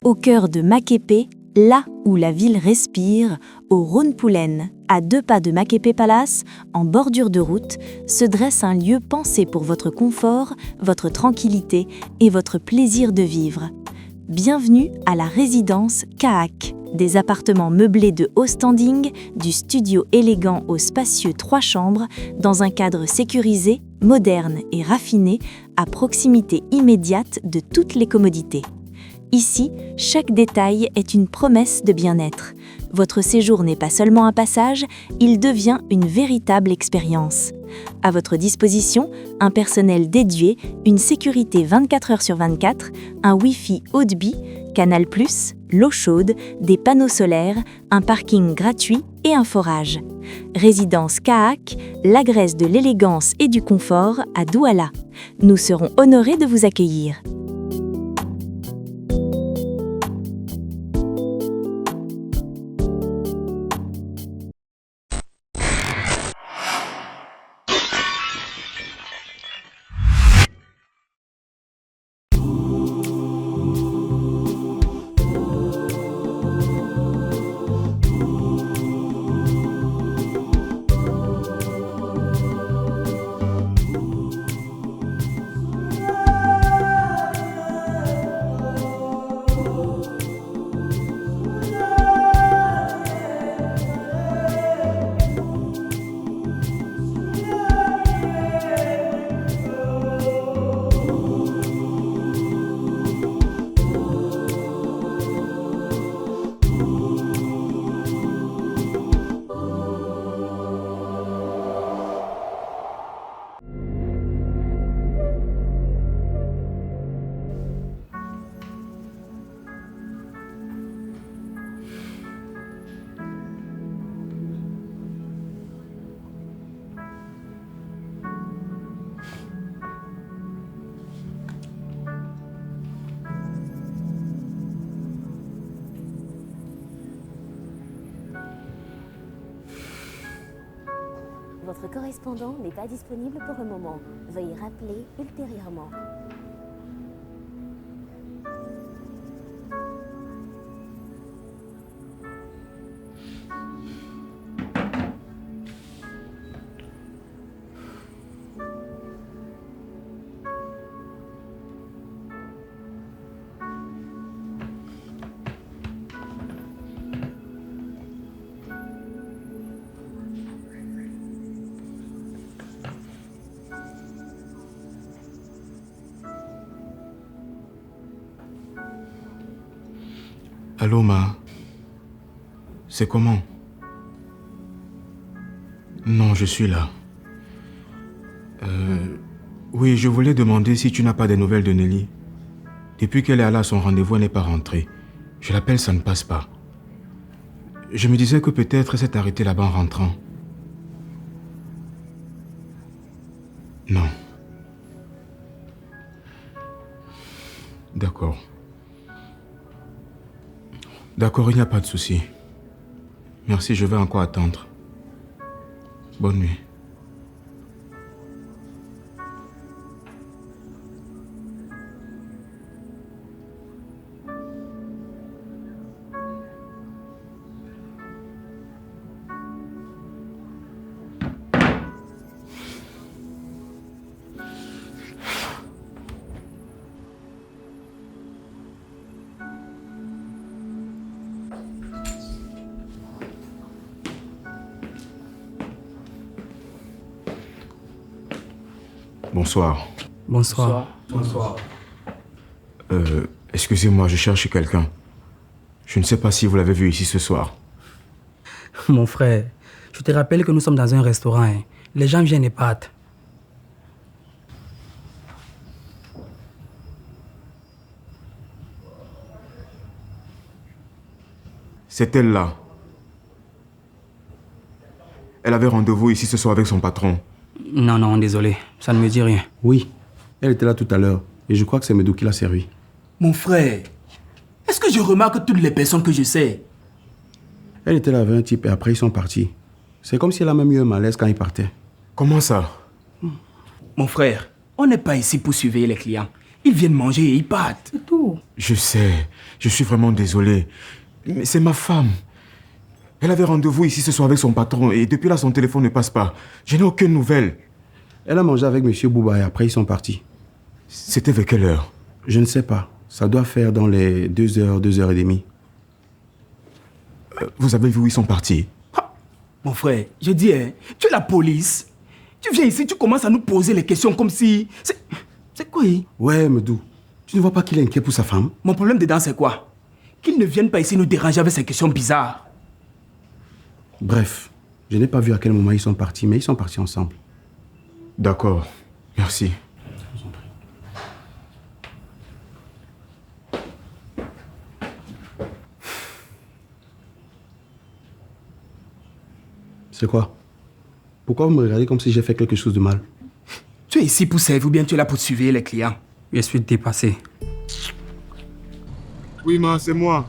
au cœur de Makepe, là où la ville respire, au Rhône-Poulennes, à 2 pas de Makepe Palace, en bordure de route, se dresse un lieu pensé pour votre confort, votre tranquillité et votre plaisir de vivre. Bienvenue à la résidence Kaak, des appartements meublés de haut standing, du studio élégant au spacieux 3 chambres, dans un cadre sécurisé, moderne et raffiné, à proximité immédiate de toutes les commodités. Ici, chaque détail est une promesse de bien-être. Votre séjour n'est pas seulement un passage, il devient une véritable expérience. À votre disposition, un personnel dédié, une sécurité 24 heures sur 24, un Wi-Fi haut débit, Canal+, l'eau chaude, des panneaux solaires, un parking gratuit et un forage. Résidence Kaak, l'agresse de l'élégance et du confort à Douala. Nous serons honorés de vous accueillir. Votre correspondant n'est pas disponible pour le moment. Veuillez rappeler ultérieurement. Allô, Ma. C'est comment? Non, je suis là. Oui, je voulais demander si tu n'as pas des nouvelles de Nelly. Depuis qu'elle est allée à son rendez-vous, elle n'est pas rentrée. Je l'appelle, ça ne passe pas. Je me disais que peut-être elle s'est arrêtée là-bas en rentrant. Non. D'accord. D'accord, il n'y a pas de souci. Merci, je vais encore attendre. Bonne nuit. Bonsoir. Bonsoir. Bonsoir. Excusez-moi, je cherche quelqu'un. Je ne sais pas si vous l'avez vu ici ce soir. Mon frère, je te rappelle que nous sommes dans un restaurant. Hein. Les gens viennent et partent. C'est elle là. Elle avait rendez-vous ici ce soir avec son patron. Non, désolé. Ça ne me dit rien. Oui, elle était là tout à l'heure et je crois que c'est Medou qui l'a servi. Mon frère, est-ce que je remarque toutes les personnes que je sais? Elle était là avec un type et après ils sont partis. C'est comme si elle a même eu un malaise quand ils partaient. Comment ça? Mon frère, on n'est pas ici pour surveiller les clients. Ils viennent manger et ils partent. C'est tout. Je sais, je suis vraiment désolé. Mais c'est ma femme. Elle avait rendez-vous ici ce soir avec son patron et depuis là, son téléphone ne passe pas. Je n'ai aucune nouvelle. Elle a mangé avec Monsieur Bouba et après ils sont partis. C'était vers quelle heure? Je ne sais pas. Ça doit faire dans les 2h, 2h30. Vous avez vu où ils sont partis? Ah, mon frère, je dis, hein, tu es la police. Tu viens ici, tu commences à nous poser les questions comme si... C'est quoi, hein? Ouais, Medou. Tu ne vois pas qu'il est inquiet pour sa femme? Mon problème dedans, c'est quoi? Qu'ils ne viennent pas ici nous déranger avec ces questions bizarres. Bref, je n'ai pas vu à quel moment ils sont partis, mais ils sont partis ensemble. D'accord, merci. C'est quoi? Pourquoi vous me regardez comme si j'ai fait quelque chose de mal? Tu es ici pour servir ou bien tu es là pour surveiller les clients? Je suis dépassé. Oui, ma, c'est moi.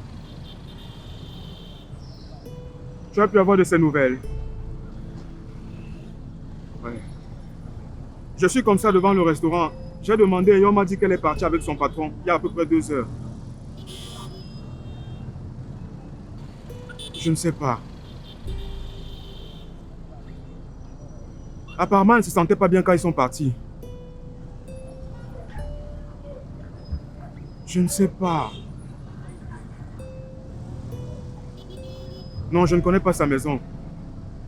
Tu as pu avoir de ces nouvelles? Ouais. Je suis comme ça devant le restaurant. J'ai demandé et on m'a dit qu'elle est partie avec son patron il y a à peu près 2 heures. Je ne sais pas. Apparemment, elle ne se sentait pas bien quand ils sont partis. Je ne sais pas. Non, je ne connais pas sa maison.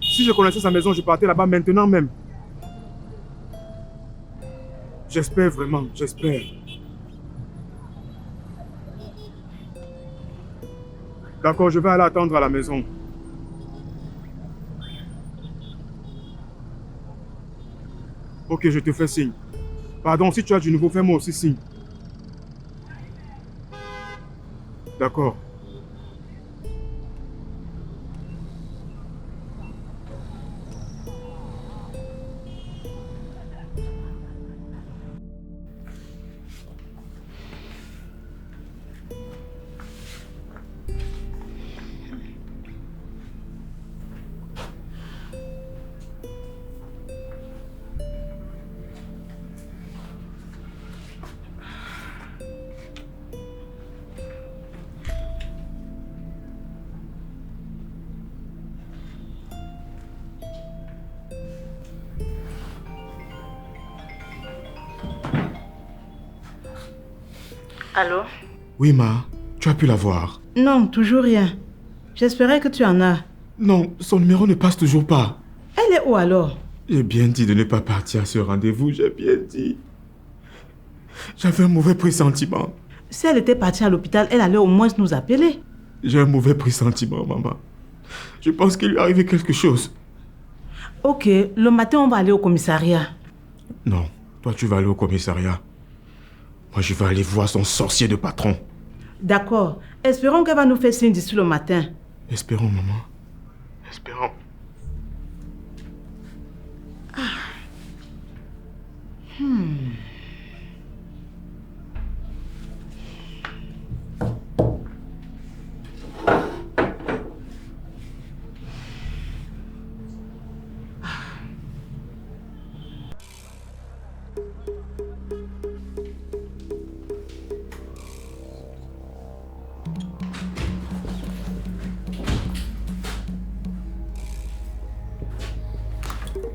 Si je connaissais sa maison, je partais là-bas maintenant même. J'espère vraiment, j'espère. D'accord, je vais aller attendre à la maison. Ok, je te fais signe. Pardon, si tu as du nouveau, fais-moi aussi signe. D'accord. Allô? Oui, ma, tu as pu la voir? Non, toujours rien. J'espérais que tu en as. Non, son numéro ne passe toujours pas. Elle est où alors? J'ai bien dit de ne pas partir à ce rendez-vous, j'ai bien dit. J'avais un mauvais pressentiment. Si elle était partie à l'hôpital, elle allait au moins nous appeler. J'ai un mauvais pressentiment, maman. Je pense qu'il lui est arrivé quelque chose. Ok, le matin on va aller au commissariat. Non, toi tu vas aller au commissariat. Moi je vais aller voir son sorcier de patron. D'accord, espérons qu'elle va nous faire signe d'ici le matin. Espérons, maman. Espérons.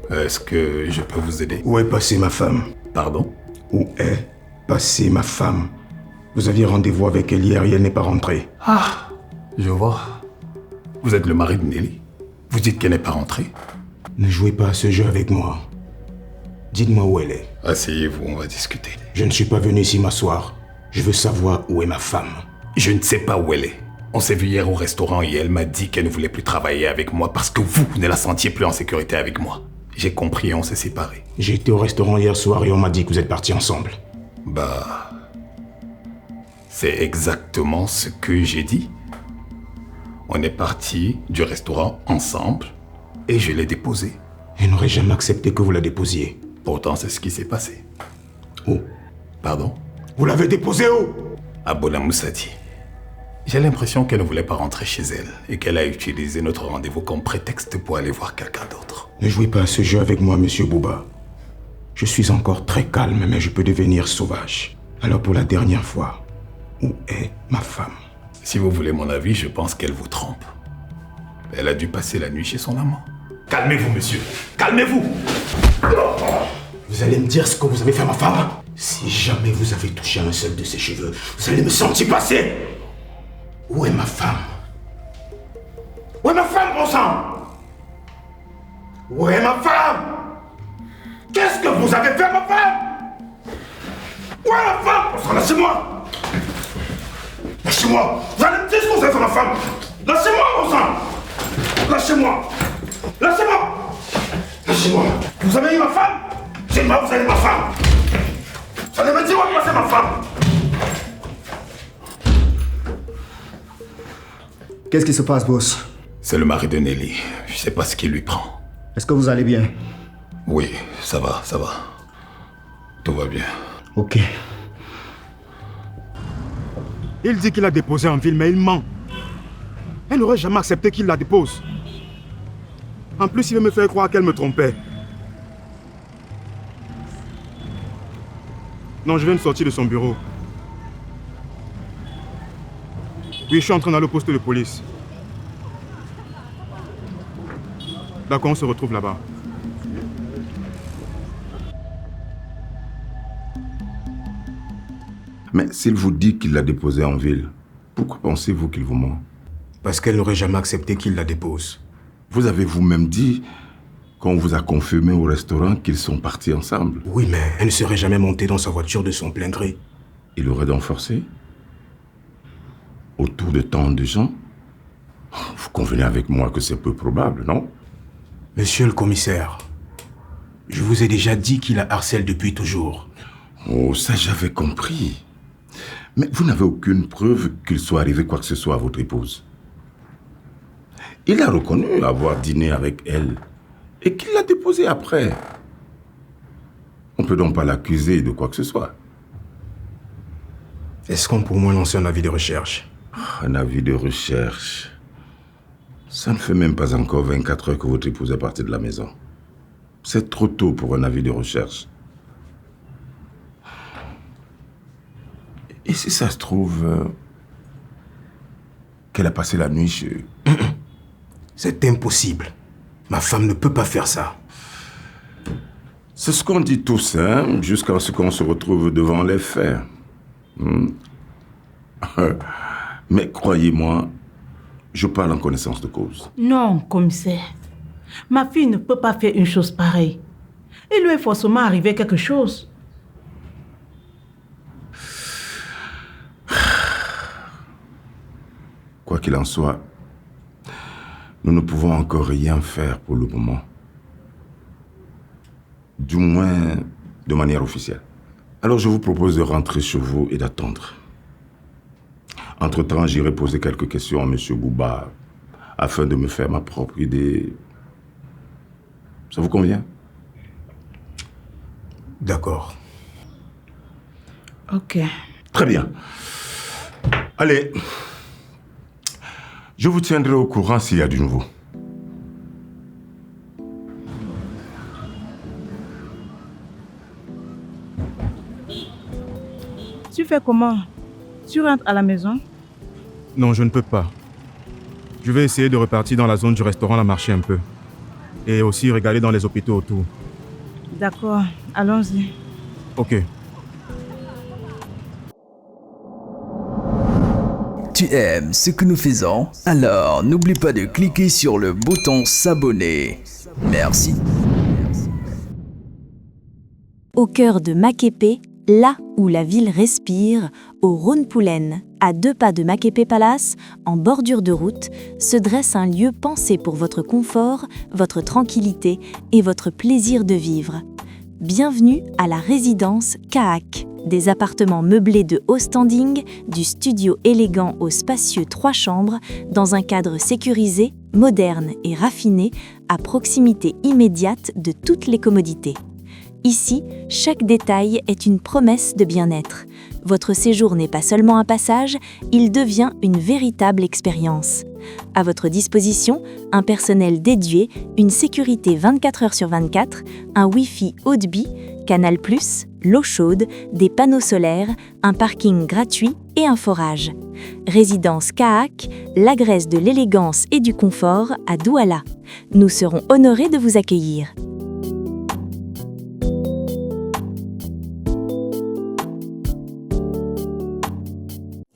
Est-ce que je peux vous aider? Où est passée ma femme? Pardon? Où est passée ma femme? Vous aviez rendez-vous avec elle hier et elle n'est pas rentrée. Ah, je vois. Vous êtes le mari de Nelly. Vous dites qu'elle n'est pas rentrée? Ne jouez pas à ce jeu avec moi. Dites-moi où elle est. Asseyez-vous, on va discuter. Je ne suis pas venu ici m'asseoir. Je veux savoir où est ma femme. Je ne sais pas où elle est. On s'est vu hier au restaurant et elle m'a dit qu'elle ne voulait plus travailler avec moi parce que vous ne la sentiez plus en sécurité avec moi. J'ai compris et on s'est séparés. J'ai été au restaurant hier soir et on m'a dit que vous êtes partis ensemble. Bah... c'est exactement ce que j'ai dit. On est partis du restaurant ensemble et je l'ai déposée. Elle n'aurait jamais accepté que vous la déposiez. Pourtant, c'est ce qui s'est passé. Où? Pardon? Vous l'avez déposée où? À Bonamoussati. J'ai l'impression qu'elle ne voulait pas rentrer chez elle et qu'elle a utilisé notre rendez-vous comme prétexte pour aller voir quelqu'un d'autre. Ne jouez pas à ce jeu avec moi, monsieur Bouba. Je suis encore très calme, mais je peux devenir sauvage. Alors pour la dernière fois, où est ma femme? Si vous voulez mon avis, je pense qu'elle vous trompe. Elle a dû passer la nuit chez son amant. Calmez-vous, monsieur. Calmez-vous. Vous allez me dire ce que vous avez fait à ma femme? Si jamais vous avez touché un seul de ses cheveux, vous allez me sentir passer. Où est ma femme? Où est ma femme, bon sang? Où est ma femme? Qu'est-ce que vous avez fait à ma femme? Où est ma femme? Bon sang, lâchez-moi. Lâchez-moi. Vous allez me dire ce que vous avez fait à ma femme. Lâchez-moi, bon sang. Lâchez-moi. Lâchez-moi. Lâchez-moi. Vous avez eu ma femme? C'est moi, vous avez ma femme. Vous allez me dire où est passée ma femme? Qu'est-ce qui se passe, boss? C'est le mari de Nelly. Je sais pas ce qui lui prend. Est-ce que vous allez bien? Oui, ça va, ça va. Tout va bien. Ok. Il dit qu'il l'a déposée en ville, mais il ment. Elle n'aurait jamais accepté qu'il la dépose. En plus, il veut me faire croire qu'elle me trompait. Non, je viens de sortir de son bureau. Oui, je suis en train d'aller au poste de police. D'accord, on se retrouve là-bas. Mais s'il vous dit qu'il l'a déposée en ville, pourquoi pensez-vous qu'il vous ment? Parce qu'elle n'aurait jamais accepté qu'il la dépose. Vous avez vous-même dit, quand on vous a confirmé au restaurant, qu'ils sont partis ensemble. Oui, mais elle ne serait jamais montée dans sa voiture de son plein gré. Il aurait donc forcé? Autour de tant de gens? Vous convenez avec moi que c'est peu probable, non? Monsieur le commissaire, je vous ai déjà dit qu'il la harcèle depuis toujours. Oh, ça j'avais compris. Mais vous n'avez aucune preuve qu'il soit arrivé quoi que ce soit à votre épouse. Il a reconnu avoir dîné avec elle et qu'il l'a déposée après. On ne peut donc pas l'accuser de quoi que ce soit. Est-ce qu'on peut au moins lancer un avis de recherche? Un avis de recherche? Ça ne fait même pas encore 24 heures que votre épouse est partie de la maison. C'est trop tôt pour un avis de recherche. Et si ça se trouve qu'elle a passé la nuit chez... C'est impossible. Ma femme ne peut pas faire ça. C'est ce qu'on dit tous, hein, jusqu'à ce qu'on se retrouve devant les faits. Mais croyez-moi, je parle en connaissance de cause. Non, commissaire. Ma fille ne peut pas faire une chose pareille. Il lui est forcément arrivé quelque chose. Quoi qu'il en soit, nous ne pouvons encore rien faire pour le moment. Du moins, de manière officielle. Alors je vous propose de rentrer chez vous et d'attendre. Entre-temps, j'irai poser quelques questions à M. Bouba afin de me faire ma propre idée. Ça vous convient? D'accord. Ok. Très bien. Allez. Je vous tiendrai au courant s'il y a du nouveau. Tu fais comment? Tu rentres à la maison? Non, je ne peux pas. Je vais essayer de repartir dans la zone du restaurant, la marcher un peu. Et aussi regarder dans les hôpitaux autour. D'accord, allons-y. Ok. Tu aimes ce que nous faisons? Alors n'oublie pas de cliquer sur le bouton s'abonner. Merci. Au cœur de Makepe, là où la ville respire, au Rhône-Poulennes, à 2 pas de Makepe Palace, en bordure de route, se dresse un lieu pensé pour votre confort, votre tranquillité et votre plaisir de vivre. Bienvenue à la résidence Kaak. Des appartements meublés de haut standing, du studio élégant au spacieux 3 chambres, dans un cadre sécurisé, moderne et raffiné, à proximité immédiate de toutes les commodités. Ici, chaque détail est une promesse de bien-être. Votre séjour n'est pas seulement un passage, il devient une véritable expérience. À votre disposition, un personnel dédié, une sécurité 24 heures sur 24, un Wi-Fi haut débit Canal+, l'eau chaude, des panneaux solaires, un parking gratuit et un forage. Résidence Kaak, l'agresse de l'élégance et du confort à Douala. Nous serons honorés de vous accueillir.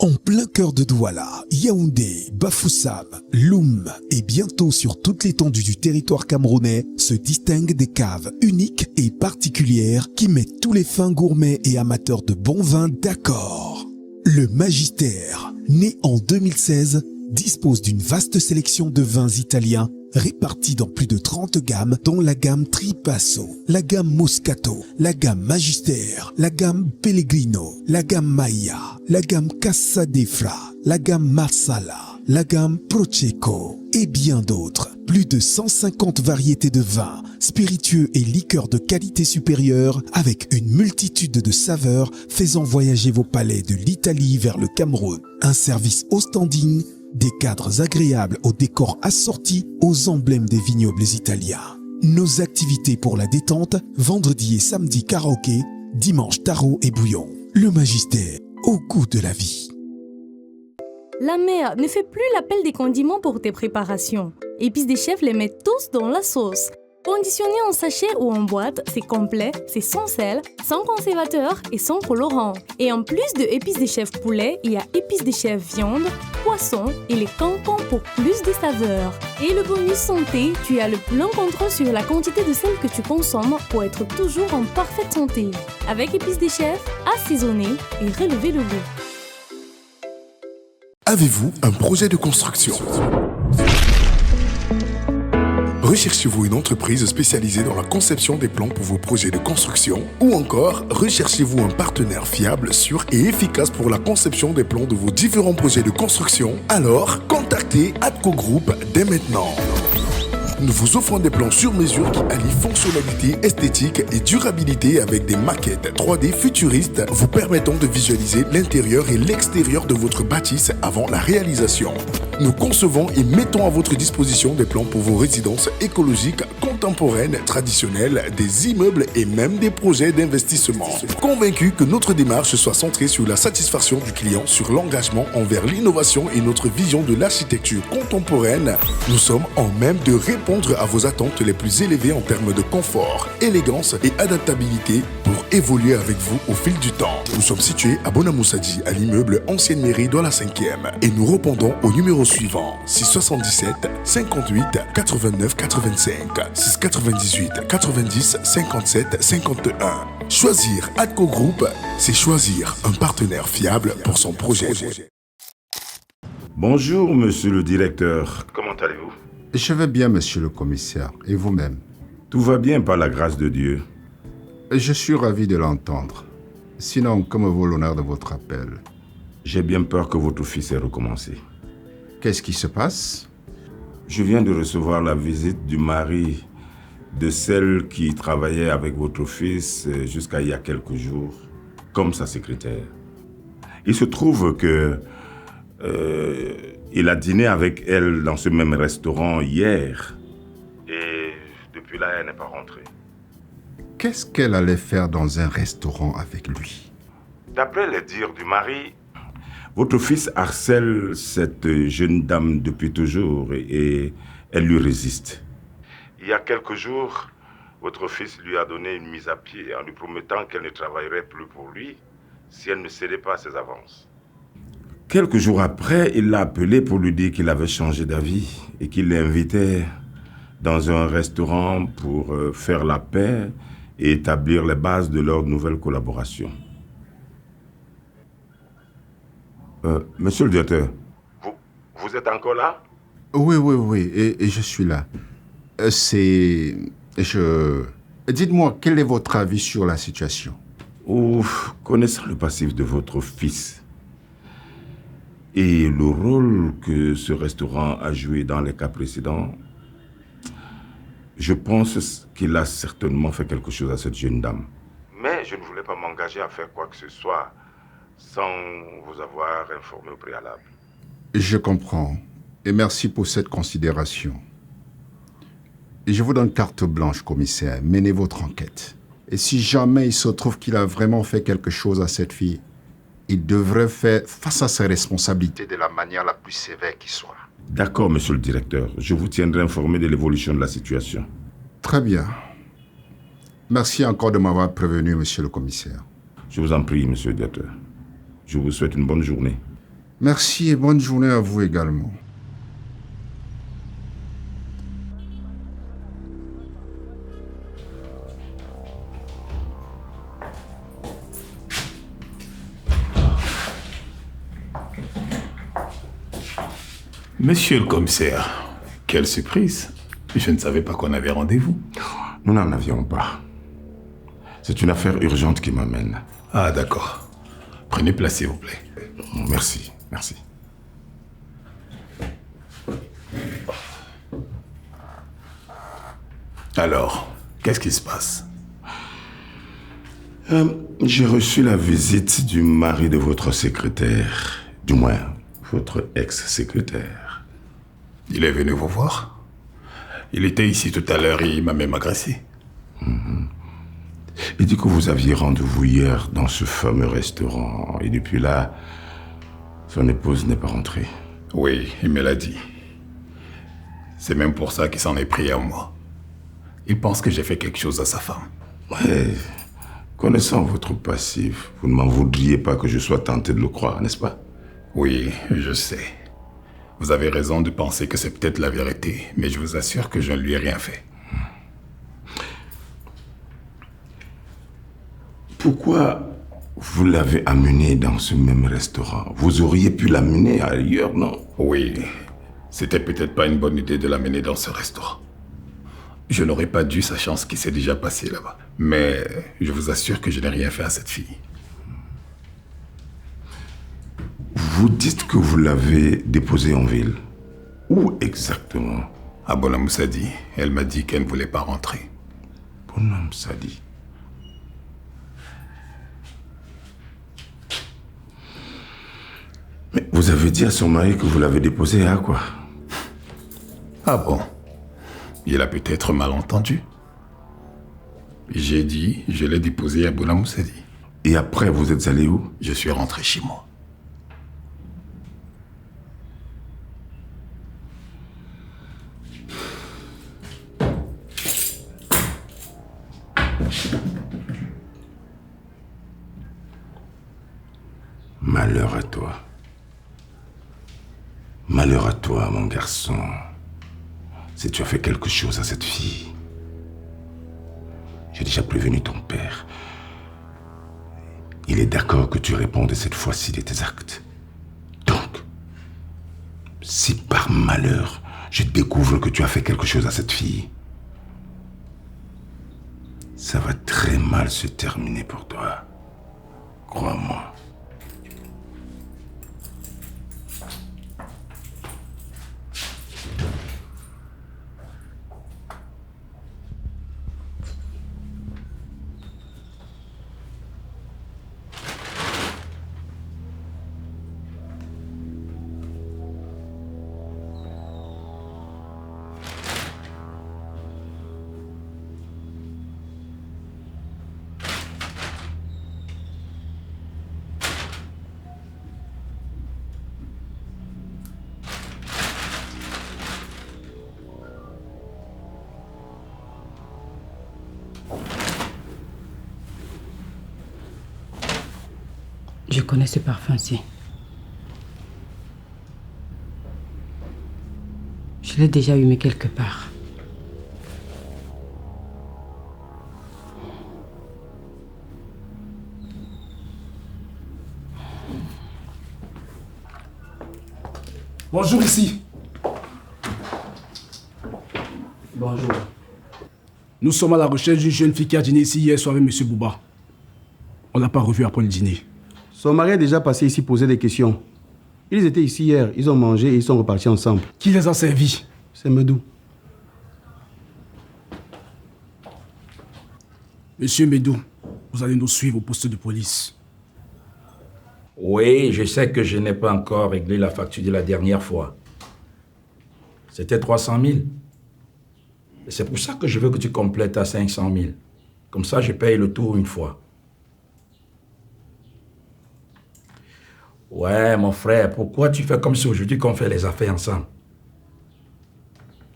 En plein cœur de Douala, Yaoundé, Bafoussam, Loum et bientôt sur toute l'étendue du territoire camerounais se distinguent des caves uniques et particulières qui mettent tous les fins gourmets et amateurs de bon vin d'accord. Le Magistère, né en 2016, dispose d'une vaste sélection de vins italiens répartis dans plus de 30 gammes, dont la gamme Tripasso, la gamme Moscato, la gamme Magister, la gamme Pellegrino, la gamme Maya, la gamme Casadefra, la gamme Marsala, la gamme Prosecco et bien d'autres. Plus de 150 variétés de vins, spiritueux et liqueurs de qualité supérieure avec une multitude de saveurs faisant voyager vos palais de l'Italie vers le Cameroun. Un service au standing, des cadres agréables aux décors assortis aux emblèmes des vignobles italiens. Nos activités pour la détente, vendredi et samedi karaoké, dimanche tarot et bouillon. Le Magistère, au goût de la vie. La mère ne fait plus l'appel des condiments pour tes préparations. Épices des chefs les met tous dans la sauce. Conditionné en sachet ou en boîte, c'est complet, c'est sans sel, sans conservateur et sans colorant. Et en plus de épices des chefs poulet, il y a épices des chefs viande, poisson et les cancans pour plus de saveurs. Et le bonus santé, tu as le plein contrôle sur la quantité de sel que tu consommes pour être toujours en parfaite santé. Avec épices des chefs, assaisonner et relever le goût. Avez-vous un projet de construction ? Recherchez-vous une entreprise spécialisée dans la conception des plans pour vos projets de construction ou encore recherchez-vous un partenaire fiable, sûr et efficace pour la conception des plans de vos différents projets de construction? Alors, contactez Adco Group dès maintenant. Nous vous offrons des plans sur mesure qui allient fonctionnalité, esthétique et durabilité avec des maquettes 3D futuristes vous permettant de visualiser l'intérieur et l'extérieur de votre bâtisse avant la réalisation. Nous concevons et mettons à votre disposition des plans pour vos résidences écologiques, contemporaines, traditionnelles, des immeubles et même des projets d'investissement. Convaincus que notre démarche soit centrée sur la satisfaction du client, sur l'engagement envers l'innovation et notre vision de l'architecture contemporaine, nous sommes en même de répondre à vos attentes les plus élevées en termes de confort, élégance et adaptabilité pour évoluer avec vous au fil du temps. Nous sommes situés à Bonamoussadi, à l'immeuble Ancienne Mairie dans la 5e et nous répondons au numéro suivant 677 58 89 85 698 90 57 51. Choisir Adco Group, c'est choisir un partenaire fiable pour son projet. Bonjour, monsieur le directeur. Comment allez-vous? Je vais bien, monsieur le commissaire. Et vous-même? Tout va bien par la grâce de Dieu. Je suis ravi de l'entendre. Sinon, que me vaut l'honneur de votre appel? J'ai bien peur que votre fils ait recommencé. Qu'est-ce qui se passe? Je viens de recevoir la visite du mari de celle qui travaillait avec votre fils jusqu'à il y a quelques jours, comme sa secrétaire. Il se trouve que il a dîné avec elle dans ce même restaurant hier. Et depuis là, elle n'est pas rentrée. Qu'est-ce qu'elle allait faire dans un restaurant avec lui? D'après les dires du mari, votre fils harcèle cette jeune dame depuis toujours et elle lui résiste. Il y a quelques jours, votre fils lui a donné une mise à pied en lui promettant qu'elle ne travaillerait plus pour lui si elle ne cédait pas à ses avances. Quelques jours après, il l'a appelé pour lui dire qu'il avait changé d'avis et qu'il l'invitait dans un restaurant pour faire la paix et établir les bases de leur nouvelle collaboration. Monsieur le directeur, vous êtes encore là? Oui, et je suis là. Dites-moi, quel est votre avis sur la situation? Connaissant le passif de votre fils et le rôle que ce restaurant a joué dans les cas précédents, je pense qu'il a certainement fait quelque chose à cette jeune dame. Mais je ne voulais pas m'engager à faire quoi que ce soit sans vous avoir informé au préalable. Je comprends. Et merci pour cette considération. Je vous donne carte blanche, commissaire. Menez votre enquête. Et si jamais il se trouve qu'il a vraiment fait quelque chose à cette fille, il devrait faire face à ses responsabilités de la manière la plus sévère qui soit. D'accord, monsieur le directeur. Je vous tiendrai informé de l'évolution de la situation. Très bien. Merci encore de m'avoir prévenu, monsieur le commissaire. Je vous en prie, monsieur le directeur. Je vous souhaite une bonne journée. Merci et bonne journée à vous également. Monsieur le commissaire, quelle surprise. Je ne savais pas qu'on avait rendez-vous. Nous n'en avions pas. C'est une affaire urgente qui m'amène. Ah, d'accord. Prenez place, s'il vous plaît. Merci, merci. Alors, qu'est-ce qui se passe? J'ai reçu la visite du mari de votre secrétaire. Du moins, votre ex-secrétaire. Il est venu vous voir? Il était ici tout à l'heure et il m'a même agressé. Il dit que vous aviez rendez-vous hier dans ce fameux restaurant. Et depuis là, son épouse n'est pas rentrée. Oui, il me l'a dit. C'est même pour ça qu'il s'en est pris à moi. Il pense que j'ai fait quelque chose à sa femme. Ouais. Connaissant votre passif, vous ne m'en voudriez pas que je sois tenté de le croire, n'est-ce pas? Oui, je sais. Vous avez raison de penser que c'est peut-être la vérité, mais je vous assure que je ne lui ai rien fait. Pourquoi vous l'avez amené dans ce même restaurant? Vous auriez pu l'amener ailleurs, non? Oui, c'était peut-être pas une bonne idée de l'amener dans ce restaurant. Je n'aurais pas dû, sachant ce qui s'est déjà passé là-bas. Mais je vous assure que je n'ai rien fait à cette fille. Vous dites que vous l'avez déposée en ville. Où exactement? À Bonhomme Sadi. Elle m'a dit qu'elle ne voulait pas rentrer. Bonhomme Sadi. Mais vous avez dit à son mari que vous l'avez déposée à quoi? Ah bon? Il a peut-être mal entendu. J'ai dit, je l'ai déposé à Bonhomme Sadi. Et après, vous êtes allé où? Je suis rentré chez moi. Malheur à toi. Malheur à toi, mon garçon. Si tu as fait quelque chose à cette fille. J'ai déjà prévenu ton père. Il est d'accord que tu répondes cette fois-ci de tes actes. Donc, si par malheur, je découvre que tu as fait quelque chose à cette fille, ça va très mal se terminer pour toi. Crois-moi. Je connais ce parfum-ci. Je l'ai déjà humé quelque part. Bonjour ici. Bonjour. Nous sommes à la recherche d'une jeune fille qui a dîné ici hier soir avec M. Bouba. On l'a pas revu après le dîner. Son mari est déjà passé ici poser des questions. Ils étaient ici hier, ils ont mangé et ils sont repartis ensemble. Qui les a servis? C'est Medou. Monsieur Medou, vous allez nous suivre au poste de police. Oui, je sais que je n'ai pas encore réglé la facture de la dernière fois. C'était 300 000. Et c'est pour ça que je veux que tu complètes à 500 000. Comme ça, je paye le tour une fois. Ouais, mon frère, pourquoi tu fais comme si aujourd'hui qu'on fait les affaires ensemble?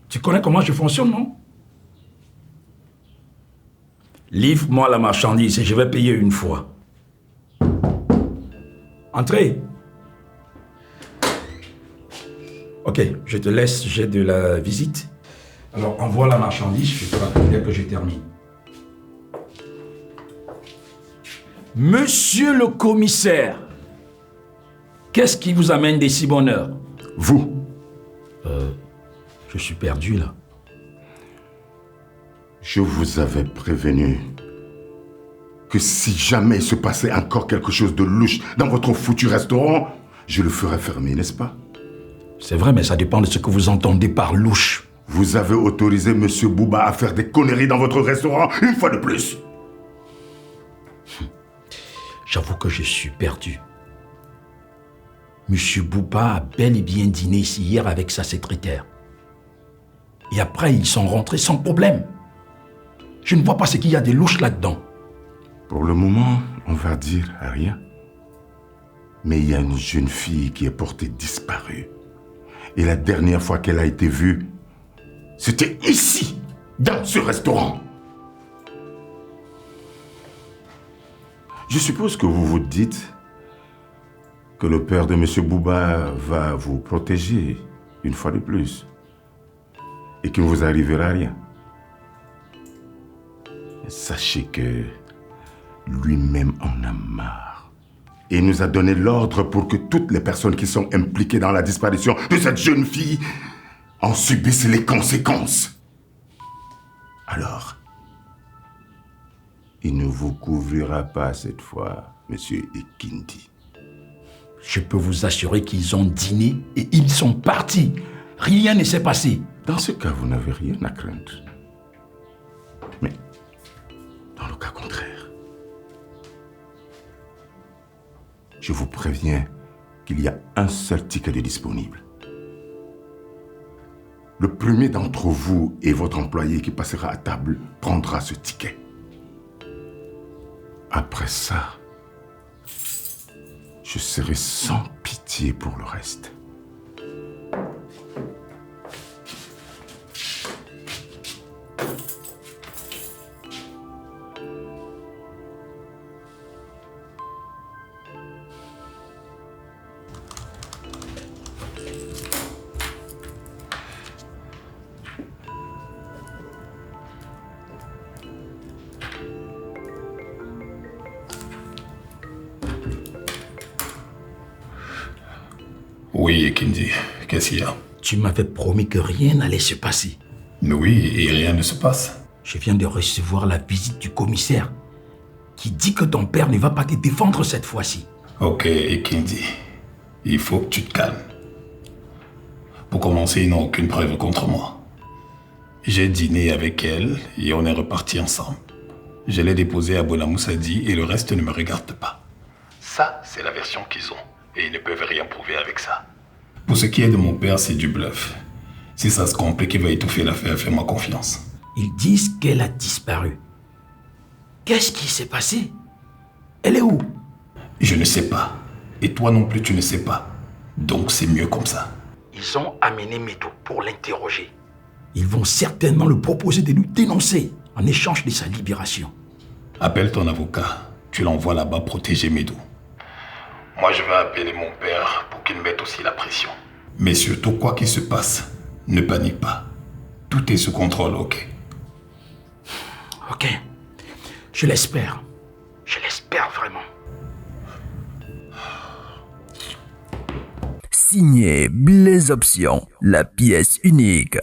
Tu connais comment je fonctionne, non? Livre-moi la marchandise et je vais payer une fois. Entrez. Ok, je te laisse, j'ai de la visite. Alors, envoie la marchandise, je te rappelle dès que je termine. Monsieur le commissaire, qu'est-ce qui vous amène des si bonne heure? Vous. Je suis perdu, là. Je vous avais prévenu que si jamais il se passait encore quelque chose de louche dans votre foutu restaurant, je le ferais fermer, n'est-ce pas? C'est vrai, mais ça dépend de ce que vous entendez par louche. Vous avez autorisé M. Bouba à faire des conneries dans votre restaurant une fois de plus. J'avoue que je suis perdu. M. Bouba a bel et bien dîné ici hier avec sa secrétaire. Et après, ils sont rentrés sans problème. Je ne vois pas ce qu'il y a de louche là-dedans. Pour le moment, on va dire rien. Mais il y a une jeune fille qui est portée disparue. Et la dernière fois qu'elle a été vue, c'était ici, dans ce restaurant. Je suppose que vous vous dites que le père de M. Bouba va vous protéger une fois de plus et qu'il ne vous arrivera rien. Sachez que lui-même en a marre. Et il nous a donné l'ordre pour que toutes les personnes qui sont impliquées dans la disparition de cette jeune fille en subissent les conséquences. Alors, il ne vous couvrira pas cette fois, monsieur Ekindi. Je peux vous assurer qu'ils ont dîné et ils sont partis. Rien ne s'est passé. Dans ce cas, vous n'avez rien à craindre. Mais, dans le cas contraire, je vous préviens qu'il y a un seul ticket de disponible. Le premier d'entre vous et votre employé qui passera à table prendra ce ticket. Après ça, je serai sans pitié pour le reste. Oui, Ekindi, qu'est-ce qu'il y a? Tu m'avais promis que rien n'allait se passer. Oui, et rien ne se passe. Je viens de recevoir la visite du commissaire qui dit que ton père ne va pas te défendre cette fois-ci. Ok, Ekindi, il faut que tu te calmes. Pour commencer, ils n'ont aucune preuve contre moi. J'ai dîné avec elle et on est repartis ensemble. Je l'ai déposé à Bonamoussadi et le reste ne me regarde pas. Ça, c'est la version qu'ils ont. Et ils ne peuvent rien prouver avec ça. Pour ce qui est de mon père, c'est du bluff. Si ça se complique, il va étouffer l'affaire, fais-moi confiance. Ils disent qu'elle a disparu. Qu'est-ce qui s'est passé? Elle est où? Je ne sais pas. Et toi non plus, tu ne sais pas. Donc c'est mieux comme ça. Ils ont amené Medo pour l'interroger. Ils vont certainement lui proposer de nous dénoncer en échange de sa libération. Appelle ton avocat. Tu l'envoies là-bas protéger Medo. Moi, je vais appeler mon père pour qu'il mette aussi la pression. Mais surtout, quoi qu'il se passe, ne panique pas. Tout est sous contrôle, ok? Ok. Je l'espère. Je l'espère vraiment. Signé Blaise Option, la pièce unique.